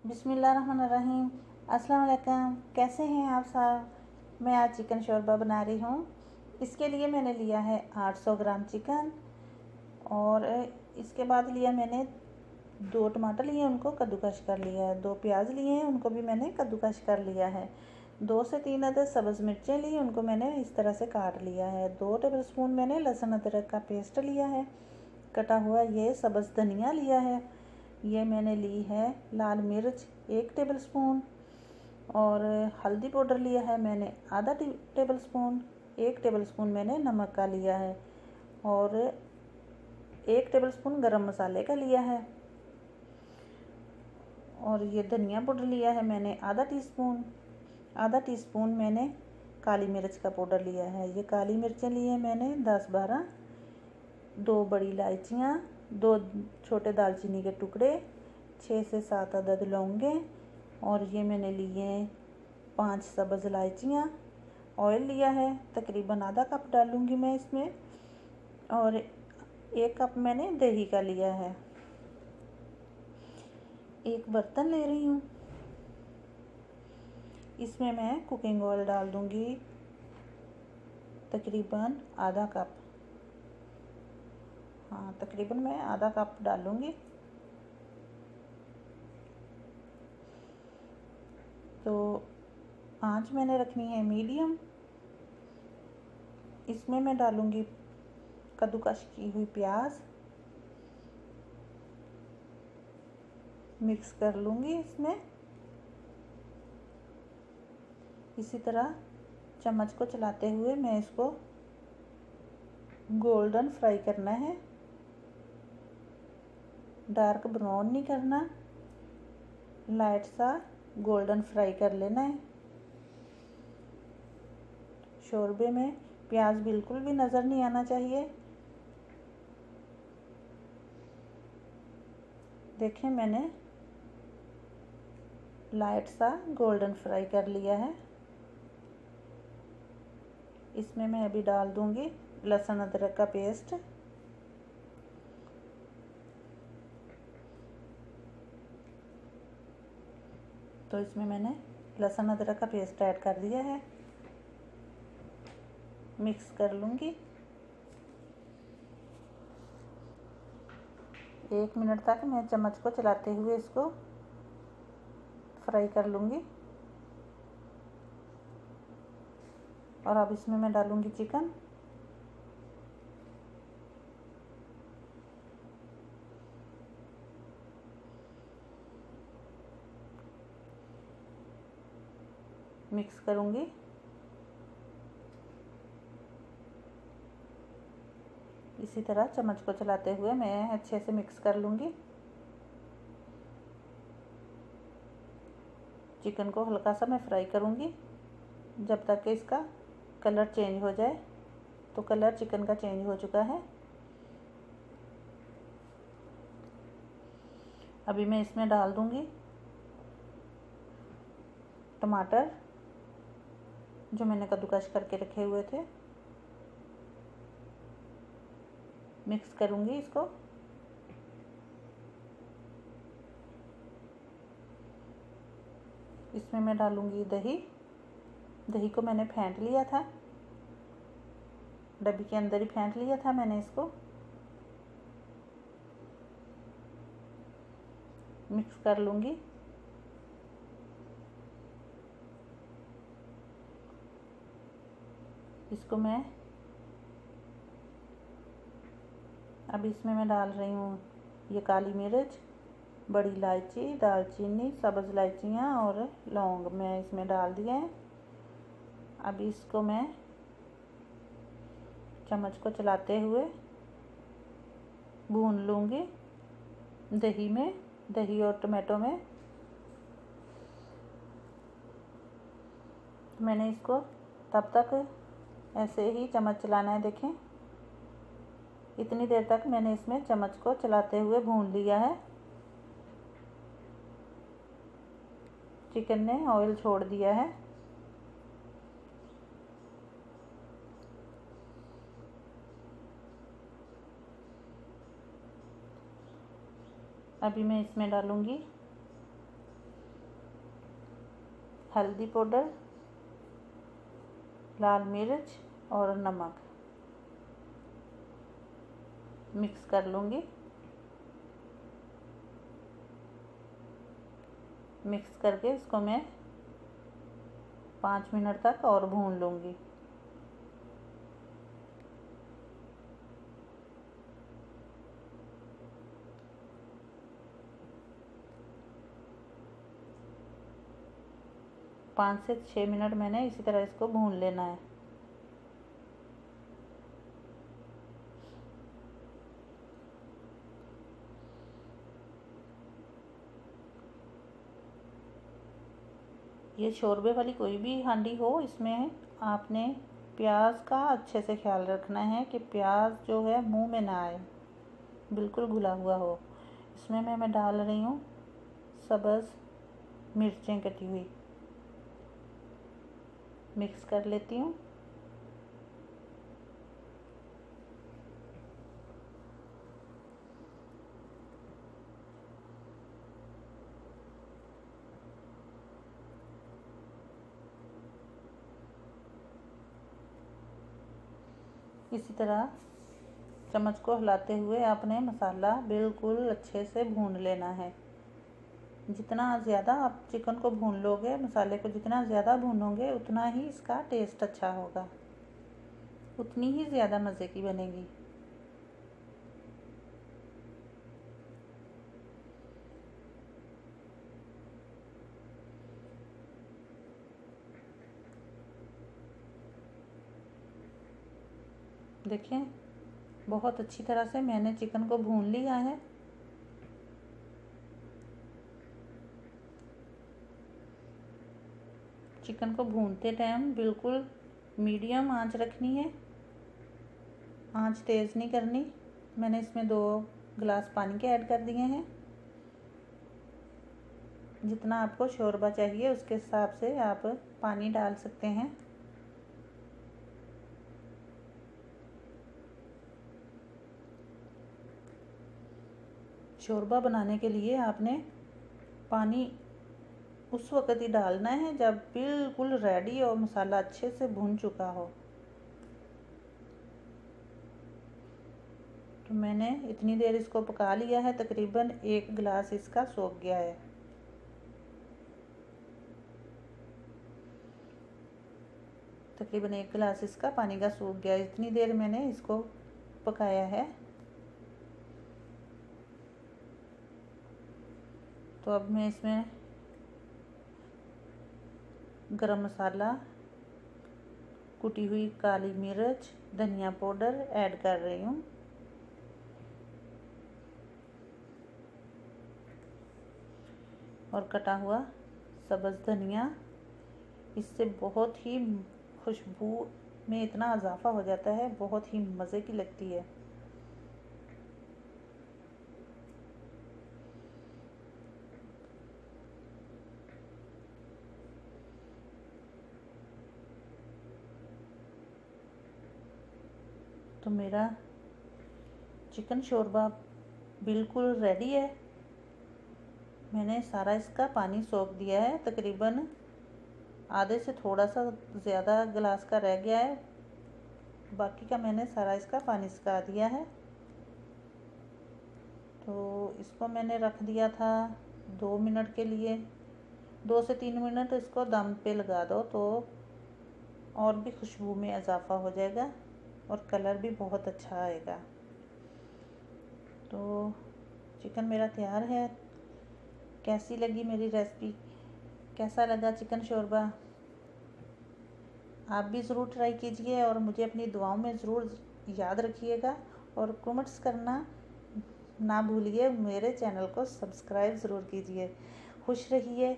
बिस्मिल्लाहिर्रहमानिर्रहीम। अस्सलाम वालेकुम। कैसे हैं आप सब? मैं आज चिकन शोरबा बना रही हूँ। इसके लिए मैंने लिया है 800 ग्राम चिकन और इसके बाद लिया मैंने 2 टमाटर लिए, उनको कद्दूकश कर लिया है। 2 प्याज लिए हैं, उनको भी मैंने कद्दूकश कर लिया है। 2 से 3 अदद सब्ज़ मिर्चें ली, उनको मैंने इस तरह से काट लिया है। 2 टेबलस्पून मैंने लहसुन अदरक का पेस्ट लिया है। कटा हुआ ये सब्ज़ धनिया लिया है। ये मैंने ली है लाल मिर्च 1 टेबलस्पून और हल्दी पाउडर लिया है मैंने आधा टेबलस्पून। 1 टेबलस्पून मैंने नमक का लिया है और 1 टेबलस्पून गरम मसाले का लिया है। और ये धनिया पाउडर लिया है मैंने आधा टीस्पून मैंने काली मिर्च का पाउडर लिया है। ये काली मिर्चें ली है मैंने 10-12, 2 बड़ी इलायचियाँ, 2 छोटे दालचीनी के टुकड़े, 6 से 7 अदद लौंगे और ये मैंने लिए 5 सब्ज़ इलायचियाँ। ऑयल लिया है, तकरीबन आधा कप डालूँगी मैं इसमें और 1 कप मैंने दही का लिया है। एक बर्तन ले रही हूँ, इसमें मैं कुकिंग ऑयल डाल दूँगी तकरीबन आधा कप। तकरीबन मैं आधा कप डालूँगी। तो आंच मैंने रखनी है मीडियम। इसमें मैं डालूँगी कद्दूकश की हुई प्याज, मिक्स कर लूँगी इसमें। इसी तरह चम्मच को चलाते हुए मैं इसको गोल्डन फ्राई करना है, डार्क ब्राउन नहीं करना, लाइट सा गोल्डन फ्राई कर लेना है। शोरबे में प्याज बिल्कुल भी नज़र नहीं आना चाहिए। देखें, मैंने लाइट सा गोल्डन फ्राई कर लिया है। इसमें मैं अभी डाल दूंगी लहसुन अदरक का पेस्ट। तो इसमें मैंने लहसुन अदरक का पेस्ट ऐड कर दिया है, मिक्स कर लूँगी। 1 मिनट तक मैं चम्मच को चलाते हुए इसको फ्राई कर लूँगी। और अब इसमें मैं डालूँगी चिकन। मिक्स करूँगी। इसी तरह चम्मच को चलाते हुए मैं अच्छे से मिक्स कर लूँगी। चिकन को हल्का सा मैं फ्राई करूँगी जब तक कि इसका कलर चेंज हो जाए। तो कलर चिकन का चेंज हो चुका है। अभी मैं इसमें डाल दूँगी टमाटर जो मैंने कद्दूकश करके रखे हुए थे। मिक्स करूँगी इसको। इसमें मैं डालूँगी दही को मैंने फेंट लिया था, डब्बी के अंदर ही फेंट लिया था मैंने इसको। मिक्स कर लूँगी। इसको मैं अब इसमें मैं डाल रही हूँ ये काली मिर्च, बड़ी इलायची, दालचीनी, सब्ज़ इलायचियाँ और लौंग मैं इसमें डाल दिए हैं। अब इसको मैं चम्मच को चलाते हुए भून लूँगी दही और टमाटो में। मैंने इसको तब तक ऐसे ही चम्मच चलाना है। देखें, इतनी देर तक मैंने इसमें चम्मच को चलाते हुए भून लिया है। चिकन ने ऑयल छोड़ दिया है। अभी मैं इसमें डालूँगी हल्दी पाउडर, लाल मिर्च और नमक मिक्स कर लूँगी। मिक्स करके इसको मैं 5 मिनट तक और भून लूँगी। पाँच से 6 मिनट मैंने इसी तरह इसको भून लेना है। ये शोरबे वाली कोई भी हांडी हो, इसमें आपने प्याज का अच्छे से ख्याल रखना है कि प्याज जो है मुंह में ना आए, बिल्कुल घुला हुआ हो। इसमें मैं डाल रही हूँ सब्ज़ मिर्चें कटी हुई। मिक्स कर लेती हूँ। इसी तरह चम्मच को हिलाते हुए आपने मसाला बिल्कुल अच्छे से भून लेना है। जितना ज़्यादा आप चिकन को भून लोगे, मसाले को जितना ज़्यादा भूनोगे, उतना ही इसका टेस्ट अच्छा होगा, उतनी ही ज़्यादा मज़े की बनेगी। देखें, बहुत अच्छी तरह से मैंने चिकन को भून लिया है। चिकन को भूनते टाइम बिल्कुल मीडियम आंच रखनी है, आंच तेज़ नहीं करनी। मैंने इसमें 2 गिलास पानी के ऐड कर दिए हैं। जितना आपको शोरबा चाहिए उसके हिसाब से आप पानी डाल सकते हैं। शोरबा बनाने के लिए आपने पानी उस वक़्त ही डालना है जब बिल्कुल रेडी और मसाला अच्छे से भून चुका हो। तो मैंने इतनी देर इसको पका लिया है, तकरीबन 1 गिलास इसका सूख गया है। तकरीबन 1 गिलास इसका पानी का सूख गया। इतनी देर मैंने इसको पकाया है। तो अब मैं इसमें गरम मसाला, कुटी हुई काली मिर्च, धनिया पाउडर ऐड कर रही हूँ। और कटा हुआ सब्ज़ धनिया। इससे बहुत ही खुशबू में इतना इजाफा हो जाता है, बहुत ही मज़े की लगती है। तो मेरा चिकन शोरबा बिल्कुल रेडी है। मैंने सारा इसका पानी सोख दिया है, तकरीबन आधे से थोड़ा सा ज़्यादा गिलास का रह गया है, बाकी का मैंने सारा इसका पानी सुखा दिया है। तो इसको मैंने रख दिया था 2 मिनट के लिए। 2 से 3 मिनट इसको दम पे लगा दो तो और भी खुशबू में इजाफा हो जाएगा और कलर भी बहुत अच्छा आएगा। तो चिकन मेरा तैयार है। कैसी लगी मेरी रेसिपी, कैसा लगा चिकन शोरबा? आप भी ज़रूर ट्राई कीजिए और मुझे अपनी दुआओं में ज़रूर याद रखिएगा और कमेंट्स करना ना भूलिए। मेरे चैनल को सब्सक्राइब ज़रूर कीजिए। खुश रहिए,